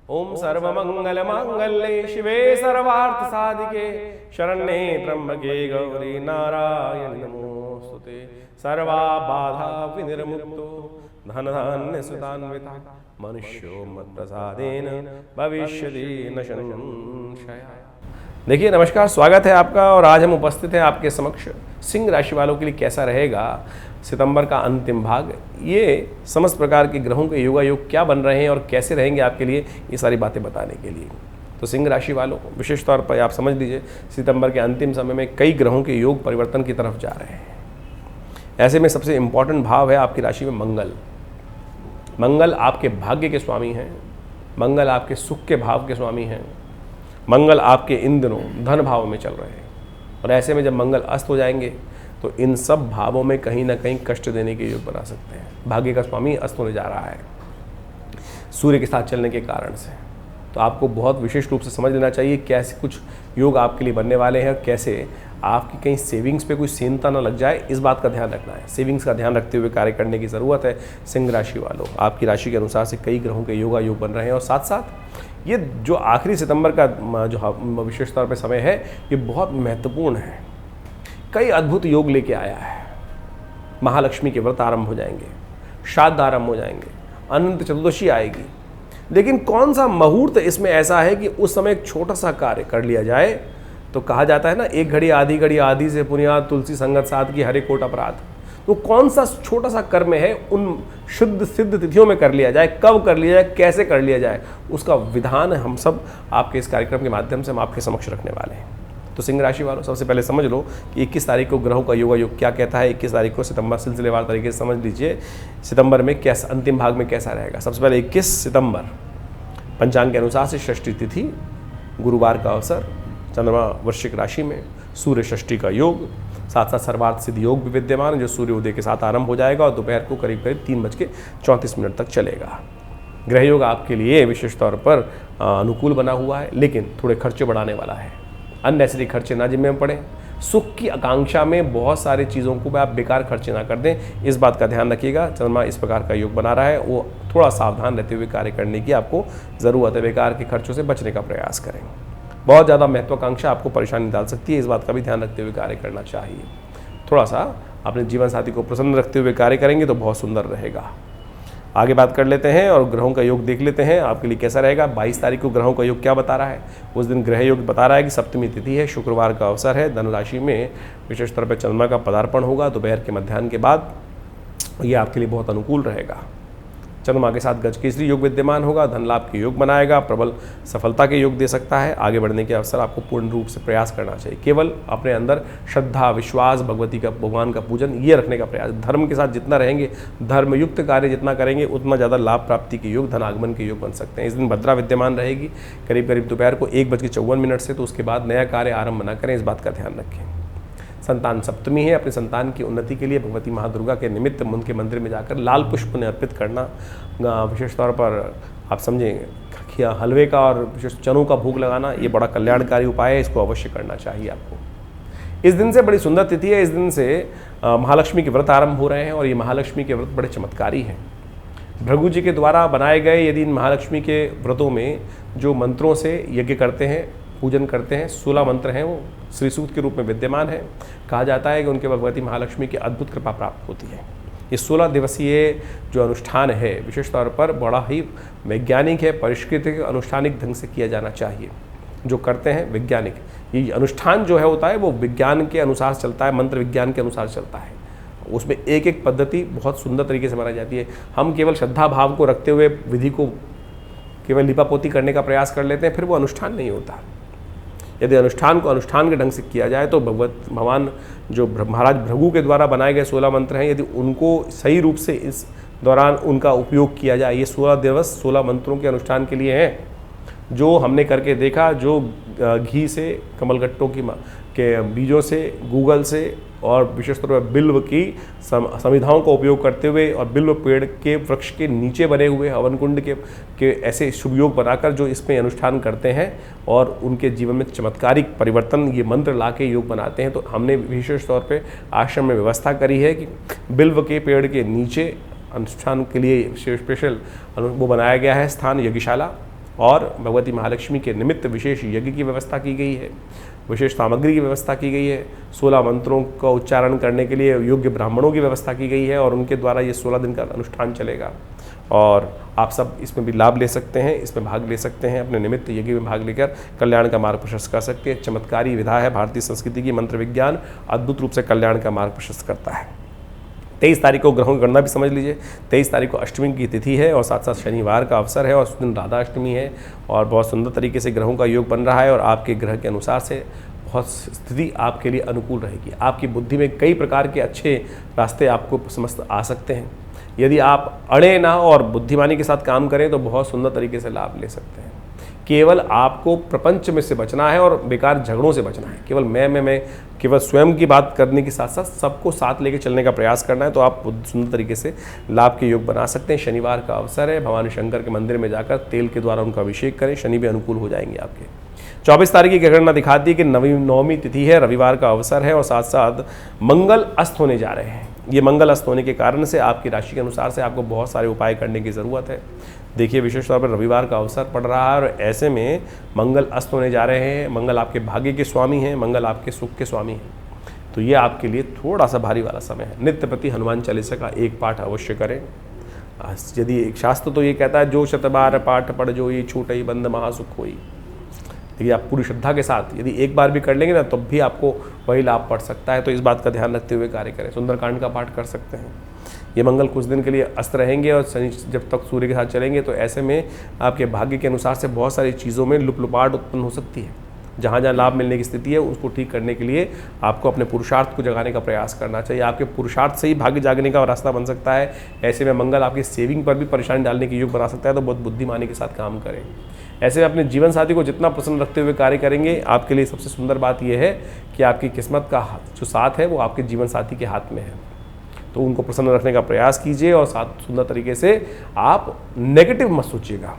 ओम सर्वमंगल मांगल्ये शिवे सर्वार्थ साधिके शरण्ये त्र्यंबके गौरी नारायणी नमोस्तुते। सर्वा बाधा विनिर्मुक्तो धन धान्य सुतान्विता मनुष्यो मत प्रसादेन भविष्यति न संशयः। देखिए नमस्कार, स्वागत है आपका। और आज हम उपस्थित हैं आपके समक्ष सिंह राशि वालों के लिए कैसा रहेगा सितंबर का अंतिम भाग। ये समस्त प्रकार के ग्रहों के योगायोग क्या बन रहे हैं और कैसे रहेंगे आपके लिए, ये सारी बातें बताने के लिए। तो सिंह राशि वालों विशेष तौर पर आप समझ लीजिए, सितंबर के अंतिम समय में कई ग्रहों के योग परिवर्तन की तरफ जा रहे हैं। ऐसे में सबसे इम्पॉर्टेंट भाव है आपकी राशि में मंगल। मंगल आपके भाग्य के स्वामी हैं, मंगल आपके सुख के भाव के स्वामी हैं, मंगल आपके इन दिनों धन भाव में चल रहे हैं। और ऐसे में जब मंगल अस्त हो जाएंगे तो इन सब भावों में कहीं ना कहीं कष्ट देने के योग बना सकते हैं। भाग्य का स्वामी अस्त होने जा रहा है सूर्य के साथ चलने के कारण से। तो आपको बहुत विशेष रूप से समझ लेना चाहिए कैसे कुछ योग आपके लिए बनने वाले हैं, कैसे आपकी कहीं सेविंग्स पे कोई सेंधा ना लग जाए, इस बात का ध्यान रखना है। सेविंग्स का ध्यान रखते हुए कार्य करने की ज़रूरत है। सिंह राशि वालों आपकी राशि के अनुसार से कई ग्रहों के योग बन रहे हैं और साथ साथ ये जो आखिरी सितंबर का जो विशेष तौर पे समय है ये बहुत महत्वपूर्ण है। कई अद्भुत योग लेके आया है। महालक्ष्मी के व्रत आरंभ हो जाएंगे, श्राद्ध आरंभ हो जाएंगे, अनंत चतुर्दशी आएगी। लेकिन कौन सा मुहूर्त इसमें ऐसा है कि उस समय एक छोटा सा कार्य कर लिया जाए? तो कहा जाता है ना, एक घड़ी आधी से पुनियाद तुलसी संगत साध की हरे कोट अपराध। तो कौन सा छोटा सा कर्म है उन शुद्ध सिद्ध तिथियों में कर लिया जाए, कब कर लिया जाए, कैसे कर लिया जाए, उसका विधान हम सब आपके इस कार्यक्रम के माध्यम से हम आपके समक्ष रखने वाले हैं। तो सिंह राशि वालों सबसे पहले समझ लो कि 21 तारीख को ग्रहों का योग क्या कहता है। 21 तारीख को सितंबर सिलसिलेवार तरीके से समझ लीजिए सितंबर में कैसा अंतिम भाग में कैसा रहेगा। सबसे पहले 21 सितंबर पंचांग के अनुसार से षष्ठी तिथि, गुरुवार का अवसर, चंद्रमा वृश्चिक राशि में, सूर्य षष्ठी का योग, साथ साथ सर्वार्थ सिद्ध योग भी विद्यमान जो सूर्य उदय के साथ आरंभ हो जाएगा और दोपहर को करीब 3:34 तक चलेगा। ग्रह योग आपके लिए विशेष तौर पर अनुकूल बना हुआ है, लेकिन थोड़े खर्चे बढ़ाने वाला है। अननेसेसरी खर्चे ना जिम्मे में पड़े। सुख की आकांक्षा में बहुत सारी चीज़ों को आप बेकार खर्चे ना कर दें, इस बात का ध्यान रखिएगा। चंद्रमा इस प्रकार का योग बना रहा है, वो थोड़ा सावधान रहते हुए कार्य करने की आपको ज़रूरत है। बेकार के खर्चों से बचने का प्रयास करें। बहुत ज़्यादा महत्वाकांक्षा आपको परेशानी डाल सकती है, इस बात का भी ध्यान रखते हुए कार्य करना चाहिए। थोड़ा सा अपने जीवन साथी को प्रसन्न रखते हुए कार्य करेंगे तो बहुत सुंदर रहेगा। आगे बात कर लेते हैं और ग्रहों का योग देख लेते हैं आपके लिए कैसा रहेगा। 22 तारीख को ग्रहों का योग क्या बता रहा है? उस दिन ग्रह योग बता रहा है कि सप्तमी तिथि है, शुक्रवार का अवसर है, धनु राशि में विशेष तौर पर चंद्रमा का पदार्पण होगा दोपहर के मध्याह्न के बाद। ये आपके लिए बहुत अनुकूल रहेगा। चंद्रमा के साथ गजकेसरी योग विद्यमान होगा, धन लाभ के योग बनाएगा, प्रबल सफलता के योग दे सकता है। आगे बढ़ने के अवसर आपको पूर्ण रूप से प्रयास करना चाहिए। केवल अपने अंदर श्रद्धा, विश्वास, भगवान का पूजन ये रखने का प्रयास। धर्म के साथ जितना रहेंगे, धर्मयुक्त कार्य जितना करेंगे, उतना ज़्यादा लाभ प्राप्ति के योग, धन आगमन के योग बन सकते हैं। इस दिन भद्रा विद्यमान रहेगी करीब दोपहर को 1:54 से। तो उसके बाद नया कार्य आरंभ न करें, इस बात का ध्यान रखें। संतान सप्तमी है, अपने संतान की उन्नति के लिए भगवती महादुर्गा के निमित्त उनके मंदिर में जाकर लाल पुष्प ने अर्पित करना, विशेष तौर पर आप समझें हलवे का और विशेष चनों का भोग लगाना, ये बड़ा कल्याणकारी उपाय है, इसको अवश्य करना चाहिए आपको। इस दिन से बड़ी सुंदर तिथि है। इस दिन से महालक्ष्मी के व्रत आरंभ हो रहे हैं और ये महालक्ष्मी के व्रत बड़े चमत्कारी हैं। भृगु जी के द्वारा बनाए गए यदि इन महालक्ष्मी के व्रतों में जो मंत्रों से यज्ञ करते हैं, पूजन करते हैं, 16 मंत्र हैं, वो श्री सूक्त के रूप में विद्यमान है। कहा जाता है कि उनके भगवती महालक्ष्मी की अद्भुत कृपा प्राप्त होती है। ये 16 दिवसीय जो अनुष्ठान है विशेष तौर पर बड़ा ही वैज्ञानिक है, परिष्कृत है, अनुष्ठानिक ढंग से किया जाना चाहिए। जो करते हैं वैज्ञानिक, ये अनुष्ठान जो है होता है वो विज्ञान के अनुसार चलता है, मंत्र विज्ञान के अनुसार चलता है। उसमें एक एक पद्धति बहुत सुंदर तरीके से बनाई जाती है। हम केवल श्रद्धा भाव को रखते हुए विधि को केवल लिपापोती करने का प्रयास कर लेते हैं, फिर वो अनुष्ठान नहीं होता। यदि अनुष्ठान को अनुष्ठान के ढंग से किया जाए तो भगवान जो महाराज भृगु के द्वारा बनाए गए 16 मंत्र हैं, यदि उनको सही रूप से इस दौरान उनका उपयोग किया जाए, ये 16 दिवस 16 मंत्रों के अनुष्ठान के लिए हैं, जो हमने करके देखा। जो घी से, कमलगट्टों के बीजों से, गूगल से और विशेष तौर पर बिल्व की समिधाओं का उपयोग करते हुए और बिल्व पेड़ के वृक्ष के नीचे बने हुए हवन कुंड के ऐसे शुभ योग बनाकर जो इसमें अनुष्ठान करते हैं और उनके जीवन में चमत्कारिक परिवर्तन ये मंत्र ला के योग बनाते हैं। तो हमने विशेष तौर पे आश्रम में व्यवस्था करी है कि बिल्व के पेड़ के नीचे अनुष्ठान के लिए स्पेशल वो बनाया गया है स्थान, यज्ञशाला, और भगवती महालक्ष्मी के निमित्त विशेष यज्ञ की व्यवस्था की गई है, विशेष सामग्री की व्यवस्था की गई है, 16 मंत्रों का उच्चारण करने के लिए योग्य ब्राह्मणों की व्यवस्था की गई है और उनके द्वारा ये 16 दिन का अनुष्ठान चलेगा। और आप सब इसमें भी लाभ ले सकते हैं, इसमें भाग ले सकते हैं, अपने निमित्त यज्ञ में भाग लेकर कल्याण का मार्ग प्रशस्त कर सकते हैं। चमत्कारी विधा है भारतीय संस्कृति की, मंत्र विज्ञान अद्भुत रूप से कल्याण का मार्ग प्रशस्त करता है। 23 तारीख को ग्रहों की गणना भी समझ लीजिए। 23 तारीख को अष्टमी की तिथि है और साथ साथ शनिवार का अवसर है और उस दिन राधा अष्टमी है और बहुत सुंदर तरीके से ग्रहों का योग बन रहा है और आपके ग्रह के अनुसार से बहुत स्थिति आपके लिए अनुकूल रहेगी। आपकी बुद्धि में कई प्रकार के अच्छे रास्ते आपको समस्त आ सकते हैं। यदि आप अड़े ना और बुद्धिमानी के साथ काम करें तो बहुत सुंदर तरीके से लाभ ले सकते हैं। केवल आपको प्रपंच में से बचना है और बेकार झगड़ों से बचना है। केवल मैं केवल स्वयं की बात करने के साथ साथ सबको साथ लेके चलने का प्रयास करना है, तो आप सुंदर तरीके से लाभ के योग बना सकते हैं। शनिवार का अवसर है, भगवान शंकर के मंदिर में जाकर तेल के द्वारा उनका अभिषेक करें, शनि भी अनुकूल हो जाएंगे आपके। 24 तारीख की गणना दिखाती है कि नवमी तिथि है, रविवार का अवसर है और साथ साथ मंगल अस्त होने जा रहे हैं। ये मंगल अस्त होने के कारण से आपकी राशि के अनुसार से आपको बहुत सारे उपाय करने की ज़रूरत है। देखिए, विशेष तौर पर रविवार का अवसर पड़ रहा है और ऐसे में मंगल अस्त होने जा रहे हैं। मंगल आपके भाग्य के स्वामी हैं, मंगल आपके सुख के स्वामी हैं, तो ये आपके लिए थोड़ा सा भारी वाला समय है। नित्य प्रति हनुमान चालीसा का एक पाठ अवश्य करें। यदि एक शास्त्र तो ये कहता है, जो शतबार पाठ पढ़ जो ये छूटई बंद महासुख होई। देखिए, आप पूरी श्रद्धा के साथ यदि एक बार भी कर लेंगे ना, तब भी आपको वही लाभ पड़ सकता है। तो इस बात का ध्यान रखते हुए कार्य करें। सुंदरकांड का पाठ कर सकते हैं। ये मंगल कुछ दिन के लिए अस्त रहेंगे और शनि जब तक सूर्य के साथ चलेंगे, तो ऐसे में आपके भाग्य के अनुसार से बहुत सारी चीज़ों में लुपलुपाहट उत्पन्न हो सकती है। जहाँ जहाँ लाभ मिलने की स्थिति है, उसको ठीक करने के लिए आपको अपने पुरुषार्थ को जगाने का प्रयास करना चाहिए। आपके पुरुषार्थ से ही भाग्य जागने का रास्ता बन सकता है। ऐसे में मंगल आपकी सेविंग पर भी परेशानी डालने की योग बना सकता है, तो बहुत बुद्धिमानी के साथ काम करें। ऐसे में अपने जीवन साथी को जितना प्रसन्न रखते हुए कार्य करेंगे, आपके लिए सबसे सुंदर बात यह है कि आपकी किस्मत का जो साथ है वो आपके जीवन साथी के हाथ में है। तो उनको प्रसन्न रखने का प्रयास कीजिए और साथ सुंदर तरीके से आप नेगेटिव मत सोचिएगा।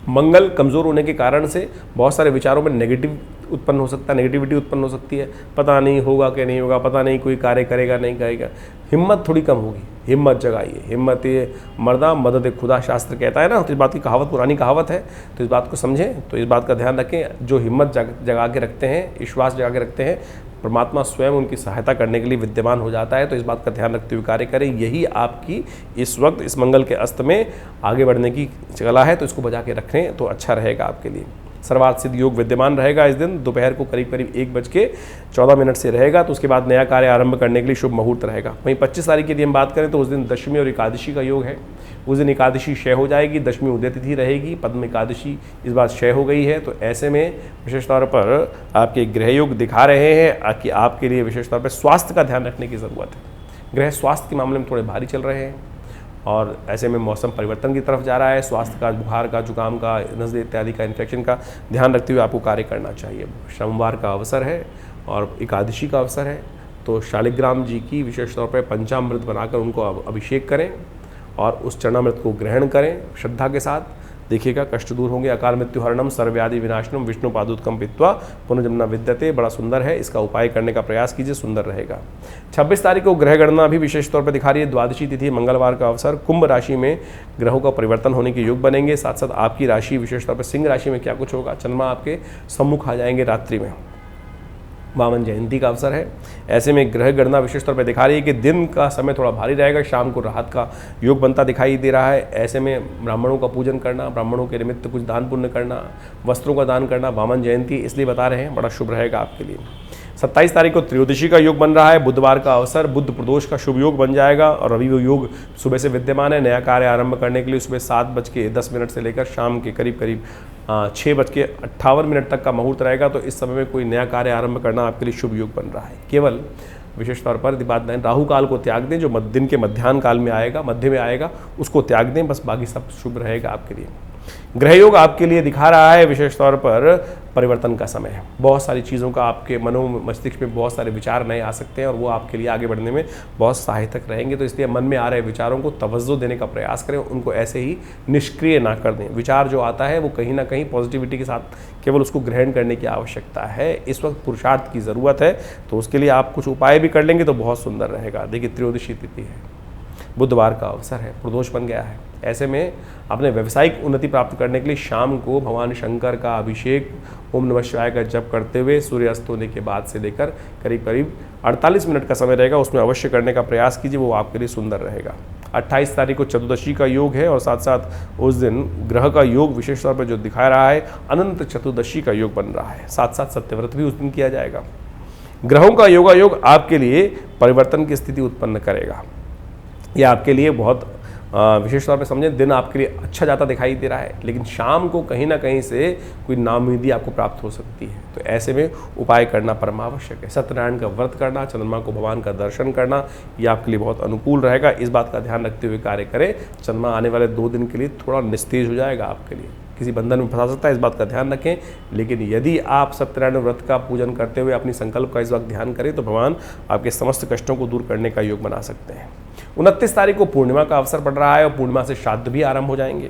मंगल कमज़ोर होने के कारण से बहुत सारे विचारों में नेगेटिव उत्पन्न हो सकता है, नेगेटिविटी उत्पन्न हो सकती है। पता नहीं होगा कि नहीं होगा, पता नहीं कोई कार्य करेगा नहीं करेगा, हिम्मत थोड़ी कम होगी। हिम्मत जगाइए। हिम्मत ये मर्दा मदद खुदा शास्त्र कहता है ना, तो इस बात की कहावत पुरानी कहावत है, तो इस बात को समझें। तो इस बात का ध्यान रखें, जो हिम्मत जगा के रखते हैं, विश्वास जगा के रखते हैं, परमात्मा स्वयं उनकी सहायता करने के लिए विद्यमान हो जाता है। तो इस बात का ध्यान रखते हुए कार्य करें। यही आपकी इस वक्त इस मंगल के अस्त में आगे बढ़ने की कला है, तो इसको बजा के रखें तो अच्छा रहेगा आपके लिए। सर्वार्थ सिद्ध योग विद्यमान रहेगा इस दिन। दोपहर को करीब करीब 1:14 से रहेगा, तो उसके बाद नया कार्य आरंभ करने के लिए शुभ मुहूर्त रहेगा। वहीं 25 तारीख की यदि हम बात करें तो उस दिन दशमी और एकादशी का योग है। उस दिन एकादशी क्षय हो जाएगी, दशमी उदय तिथि रहेगी, पद्म एकादशी इस बार क्षय हो गई है। तो ऐसे में विशेष तौर पर आपके ग्रह योग दिखा रहे हैं कि आपके लिए विशेष तौर पर स्वास्थ्य का ध्यान रखने की ज़रूरत है। ग्रह स्वास्थ्य के मामले में थोड़े भारी चल रहे हैं और ऐसे में मौसम परिवर्तन की तरफ जा रहा है। स्वास्थ्य का, बुखार का, जुकाम का, नज़ले इत्यादि का इन्फेक्शन का ध्यान रखते हुए आपको कार्य करना चाहिए। सोमवार का अवसर है और एकादशी का अवसर है, तो शालिग्राम जी की विशेष तौर पर पंचामृत बनाकर उनको अभिषेक करें और उस चरणामृत को ग्रहण करें श्रद्धा के साथ। देखिएगा, कष्ट दूर होंगे। अकाल मृत्यु हरणम सर्वव्याधि विनाशनम विष्णु पादुत्कम पित्वा पुनर्जन्म विद्यते। बड़ा सुंदर है, इसका उपाय करने का प्रयास कीजिए, सुंदर रहेगा। 26 तारीख को ग्रह गणना भी विशेष तौर पर दिखा रही है। द्वादशी तिथि मंगलवार का अवसर, कुंभ राशि में ग्रहों का परिवर्तन होने के योग बनेंगे। साथ साथ आपकी राशि विशेष तौर पर सिंह राशि में क्या कुछ होगा, चंद्रमा आपके सम्मुख आ जाएंगे रात्रि में। वामन जयंती का अवसर है। ऐसे में ग्रह गणना विशेष तौर पर दिखा रही है कि दिन का समय थोड़ा भारी रहेगा, शाम को राहत का योग बनता दिखाई दे रहा है। ऐसे में ब्राह्मणों का पूजन करना, ब्राह्मणों के निमित्त कुछ दान पुण्य करना, वस्त्रों का दान करना, वामन जयंती इसलिए बता रहे हैं, बड़ा शुभ रहेगा आपके लिए। 27 तारीख को त्रयोदशी का योग बन रहा है, बुधवार का अवसर, बुध प्रदोष का शुभ योग बन जाएगा और रवि योग सुबह से विद्यमान है। नया कार्य आरंभ करने के लिए सुबह 7:10 से लेकर शाम के करीब 6:58 तक का मुहूर्त रहेगा। तो इस समय में कोई नया कार्य आरंभ करना आपके लिए शुभ योग बन रहा है। केवल विशेष तौर पर बात नहीं, राहु काल को त्याग दें, जो दिन के मध्याह्न काल में आएगा, मध्य में आएगा, उसको त्याग दें, बस बाकी सब शुभ रहेगा आपके लिए। ग्रह योग आपके लिए दिखा रहा है विशेष तौर पर परिवर्तन का समय है। बहुत सारी चीज़ों का आपके मनो मस्तिष्क में बहुत सारे विचार नए आ सकते हैं और वो आपके लिए आगे बढ़ने में बहुत सहायक रहेंगे। तो इसलिए मन में आ रहे विचारों को तवज्जो देने का प्रयास करें, उनको ऐसे ही निष्क्रिय ना कर दें। विचार जो आता है वो कहीं ना कहीं पॉजिटिविटी के साथ केवल उसको ग्रहण करने की आवश्यकता है। इस वक्त पुरुषार्थ की ज़रूरत है, तो उसके लिए आप कुछ उपाय भी कर लेंगे तो बहुत सुंदर रहेगा। देखिए, त्रयोदशी तिथि है, बुधवार का अवसर है, प्रदोष बन गया है। ऐसे में अपने व्यावसायिक उन्नति प्राप्त करने के लिए शाम को भगवान शंकर का अभिषेक ओम नमः शिवाय का जप करते हुए सूर्यास्त होने के बाद से लेकर करीब करीब 48 मिनट का समय रहेगा, उसमें अवश्य करने का प्रयास कीजिए, वो आपके लिए सुंदर रहेगा। 28 तारीख को चतुर्दशी का योग है और साथ साथ उस दिन ग्रह का योग विशेष तौर पर जो दिखा रहा है अनंत चतुर्दशी का योग बन रहा है, साथ साथ सत्यव्रत भी उस दिन किया जाएगा। ग्रहों का योगायोग आपके लिए परिवर्तन की स्थिति उत्पन्न करेगा। यह आपके लिए बहुत विशेष तौर पे समझें, दिन आपके लिए अच्छा जाता दिखाई दे रहा है, लेकिन शाम को कहीं ना कहीं से कोई नाउम्मीदी आपको प्राप्त हो सकती है। तो ऐसे में उपाय करना परम आवश्यक है। सत्यनारायण का व्रत करना, चंद्रमा को भगवान का दर्शन करना, ये आपके लिए बहुत अनुकूल रहेगा। इस बात का ध्यान रखते हुए कार्य करें। चंद्रमा आने वाले 2 दिन के लिए थोड़ा निस्तेज हो जाएगा, आपके लिए किसी बंधन में फंसा सकता है, इस बात का ध्यान रखें। लेकिन यदि आप सत्यनारायण व्रत का पूजन करते हुए अपनी संकल्प का इस वक्त ध्यान करें तो भगवान आपके समस्त कष्टों को दूर करने का योग बना सकते हैं। 29 तारीख को पूर्णिमा का अवसर पड़ रहा है और पूर्णिमा से श्राद्ध भी आरंभ हो जाएंगे।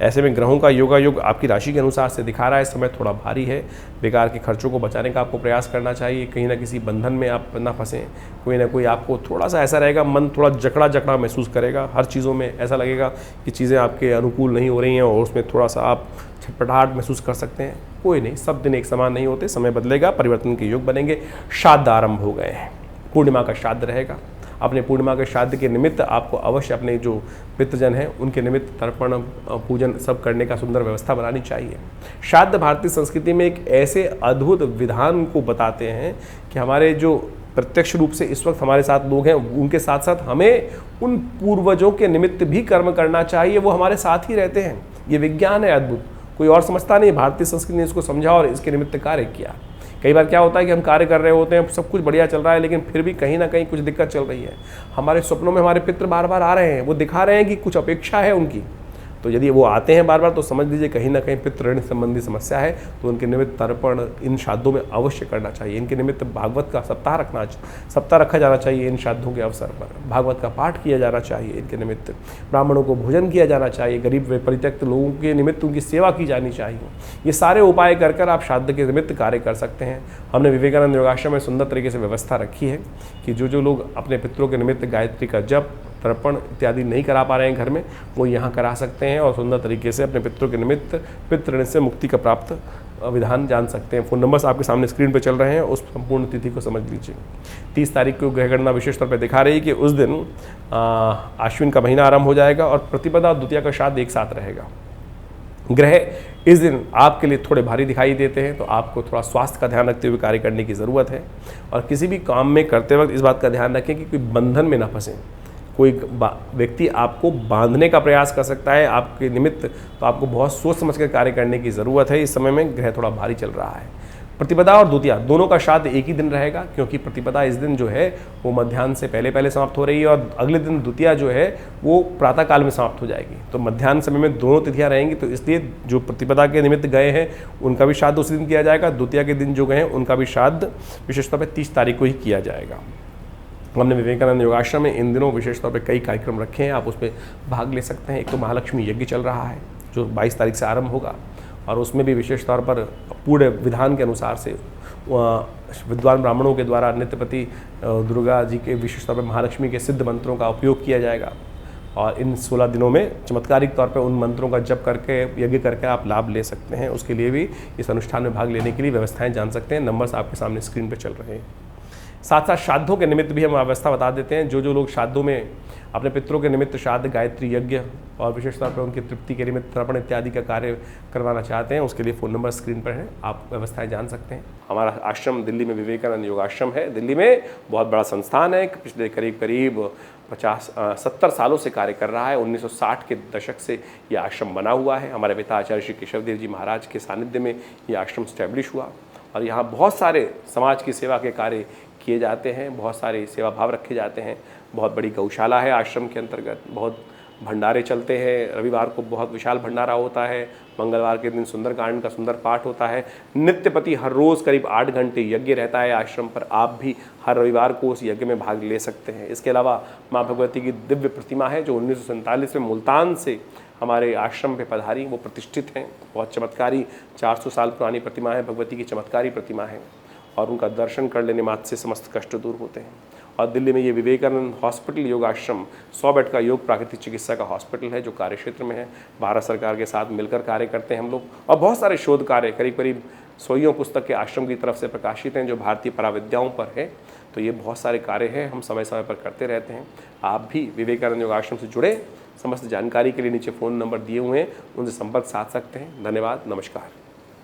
ऐसे में ग्रहों का योगायोग आपकी राशि के अनुसार से दिखा रहा है। समय थोड़ा भारी है, बेकार के खर्चों को बचाने का आपको प्रयास करना चाहिए। कहीं ना किसी बंधन में आप ना फंसें। कोई ना कोई आपको थोड़ा सा ऐसा रहेगा, मन थोड़ा जकड़ा जकड़ा महसूस करेगा। हर चीज़ों में ऐसा लगेगा कि चीज़ें आपके अनुकूल नहीं हो रही हैं और उसमें थोड़ा सा आप छटपटाहट महसूस कर सकते हैं। कोई नहीं, सब दिन एक समान नहीं होते, समय बदलेगा, परिवर्तन के योग बनेंगे। श्राद्ध आरंभ हो गए हैं, पूर्णिमा का श्राद्ध रहेगा। अपने पूर्णिमा के श्राद्ध के निमित्त आपको अवश्य अपने जो पितृजन हैं उनके निमित्त तर्पण पूजन सब करने का सुंदर व्यवस्था बनानी चाहिए। श्राद्ध भारतीय संस्कृति में एक ऐसे अद्भुत विधान को बताते हैं कि हमारे जो प्रत्यक्ष रूप से इस वक्त हमारे साथ लोग हैं उनके साथ साथ हमें उन पूर्वजों के निमित्त भी कर्म करना चाहिए, वो हमारे साथ ही रहते हैं। ये विज्ञान है अद्भुत, कोई और समझता नहीं। भारतीय संस्कृति ने इसको समझा और इसके निमित्त कार्य किया। कई बार क्या होता है कि हम कार्य कर रहे होते हैं, सब कुछ बढ़िया चल रहा है, लेकिन फिर भी कहीं ना कहीं कुछ दिक्कत चल रही है। हमारे सपनों में हमारे पितृ बार बार आ रहे हैं, वो दिखा रहे हैं कि कुछ अपेक्षा है उनकी। तो यदि वो आते हैं बार बार तो समझ लीजिए कहीं ना कहीं पितृ ऋण संबंधी समस्या है। तो उनके निमित्त तर्पण इन श्राद्धों में अवश्य करना चाहिए। इनके निमित्त भागवत का सप्ताह रखा जाना चाहिए। इन श्राद्धों के अवसर पर भागवत का पाठ किया जाना चाहिए। इनके निमित्त ब्राह्मणों को भोजन किया जाना चाहिए। गरीब व परित्यक्त लोगों के निमित्त उनकी सेवा की जानी चाहिए। ये सारे उपाय कर आप श्राद्ध के निमित्त कार्य कर सकते हैं। हमने विवेकानंद योगाश्रम में सुंदर तरीके से व्यवस्था रखी है कि जो लोग अपने पितरों के निमित्त गायत्री का जप, तर्पण इत्यादि नहीं करा पा रहे हैं घर में, वो यहाँ करा सकते हैं और सुंदर तरीके से अपने पितरों के निमित्त पितृ ऋण से मुक्ति का प्राप्त विधान जान सकते हैं। फ़ोन नंबर्स आपके सामने स्क्रीन पर चल रहे हैं, उस संपूर्ण तिथि को समझ लीजिए। 30 तारीख को ग्रह गणना विशेष तौर पर दिखा रही है कि उस दिन आश्विन का महीना आरंभ हो जाएगा और प्रतिपदा और द्वितीया का श्राद्ध एक साथ रहेगा। ग्रह इस दिन आपके लिए थोड़े भारी दिखाई देते हैं, तो आपको थोड़ा स्वास्थ्य का ध्यान रखते हुए कार्य करने की ज़रूरत है। और किसी भी काम में करते वक्त इस बात का ध्यान रखें कि कोई बंधन में ना फंसें। कोई व्यक्ति आपको बांधने का प्रयास कर सकता है आपके निमित्त, तो आपको बहुत सोच समझ कर कार्य करने की ज़रूरत है। इस समय में ग्रह थोड़ा भारी चल रहा है। प्रतिपदा और द्वितीया दोनों का श्राद्ध एक ही दिन रहेगा, क्योंकि प्रतिपदा इस दिन जो है वो मध्याह्न से पहले समाप्त हो रही है और अगले दिन द्वितीया जो है वो प्रातः काल में समाप्त हो जाएगी। तो मध्याह्न समय में दोनों तिथियां रहेंगी, तो इसलिए जो प्रतिपदा के निमित्त गए हैं उनका भी श्राद्ध उसी दिन किया जाएगा। द्वितीया के दिन जो गए हैं उनका भी श्राद्ध विशेष तौर पर 30 तारीख को ही किया जाएगा। हमने विवेकानंद योगाश्रम में इन दिनों विशेष तौर पे कई कार्यक्रम रखे हैं, आप उसमें भाग ले सकते हैं। एक तो महालक्ष्मी यज्ञ चल रहा है जो 22 तारीख से आरंभ होगा और उसमें भी विशेष तौर पर पूरे विधान के अनुसार से विद्वान ब्राह्मणों के द्वारा नित्यपति दुर्गा जी के विशेष तौर पर महालक्ष्मी के सिद्ध मंत्रों का उपयोग किया जाएगा। और इन 16 दिनों में चमत्कारिक तौर पर उन मंत्रों का जप करके यज्ञ करके आप लाभ ले सकते हैं। उसके लिए भी इस अनुष्ठान में भाग लेने के लिए व्यवस्थाएँ जान सकते हैं। नंबर्स आपके सामने स्क्रीन पर चल रहे हैं। साथ साथ श्राद्धों के निमित्त भी हम व्यवस्था बता देते हैं। जो लोग श्राद्धों में अपने पितरों के निमित्त श्राद्ध, गायत्री यज्ञ और विशेष तौर पर उनकी तृप्ति के निमित्त तर्पण इत्यादि का कार्य करवाना चाहते हैं, उसके लिए फ़ोन नंबर स्क्रीन पर है, आप व्यवस्थाएं जान सकते हैं। हमारा आश्रम दिल्ली में विवेकानंद योगाश्रम है। दिल्ली में बहुत बड़ा संस्थान है, पिछले करीब 70 सालों से कार्य कर रहा है। 1960 के दशक से ये आश्रम बना हुआ है। हमारे पिता आचार्य श्री केशव देव जी महाराज के सानिध्य में ये आश्रम स्टैब्लिश हुआ और यहाँ बहुत सारे समाज की सेवा के कार्य किए जाते हैं, बहुत सारे सेवा भाव रखे जाते हैं। बहुत बड़ी गौशाला है आश्रम के अंतर्गत, बहुत भंडारे चलते हैं। रविवार को बहुत विशाल भंडारा होता है, मंगलवार के दिन सुंदरकांड का सुंदर पाठ होता है। नित्यपति हर रोज़ करीब 8 घंटे यज्ञ रहता है आश्रम पर। आप भी हर रविवार को उस यज्ञ में भाग ले सकते हैं। इसके अलावा माँ भगवती की दिव्य प्रतिमा है जो 1947 में मुल्तान से हमारे आश्रम पे पधारी, वो प्रतिष्ठित हैं। बहुत चमत्कारी 400 साल पुरानी प्रतिमा है, भगवती की चमत्कारी प्रतिमा है और उनका दर्शन कर लेने मात्र से समस्त कष्ट दूर होते हैं। और दिल्ली में ये विवेकानंद हॉस्पिटल योग आश्रम 100 बेड का योग प्राकृतिक चिकित्सा का हॉस्पिटल है जो कार्य क्षेत्र में है। भारत सरकार के साथ मिलकर कार्य करते हैं हम लोग, और बहुत सारे शोध कार्य करीब करीब 100 पुस्तक के आश्रम की तरफ से प्रकाशित हैं जो भारतीय पराविद्याओं पर है। तो ये बहुत सारे कार्य हैं, हम समय समय पर करते रहते हैं। आप भी विवेकानंद योग आश्रम से जुड़े, समस्त जानकारी के लिए नीचे फ़ोन नंबर दिए हुए हैं, उनसे संपर्क साध सकते हैं। धन्यवाद, नमस्कार।